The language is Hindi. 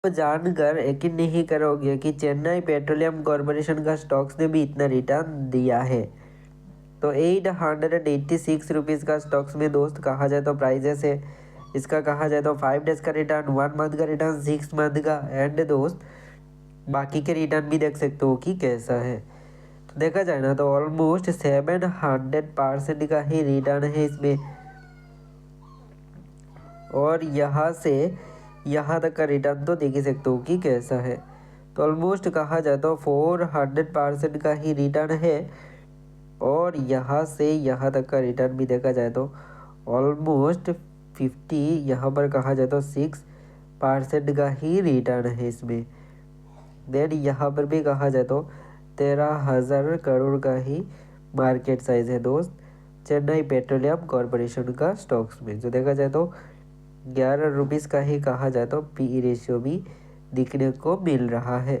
तो जानकर यकीन नहीं करोगे कि चेन्नई पेट्रोलियम कॉरपोरेशन का स्टॉक्स ने भी इतना रिटर्न दिया है। तो 886 रुपीज़ का स्टॉक्स में दोस्त कहा जाए तो प्राइजेस है। इसका कहा जाए तो 5 डेज का रिटर्न, 1 मंथ का रिटर्न, 6 मंथ का, एंड दोस्त बाकी के रिटर्न भी देख सकते हो कि कैसा है। तो देखा जाए ना तो ऑलमोस्ट 700% का ही रिटर्न है इसमें, और यहाँ से यहाँ तक का रिटर्न तो देख ही सकते हो कि कैसा है। तो ऑलमोस्ट कहा जाए तो 400% का ही रिटर्न है, और यहाँ से यहाँ तक का रिटर्न भी देखा जाए तो ऑलमोस्ट 50, यहाँ पर कहा जाए तो 6% का ही रिटर्न है इसमें। देन यहाँ पर भी कहा जाए तो 13,000 करोड़ का ही मार्केट साइज है दोस्त चेन्नई पेट्रोलियम कॉरपोरेशन का स्टॉक्स में। जो देखा जाए तो 11 रुपीज़ का ही कहा जाए तो पी रेशियो भी दिखने को मिल रहा है।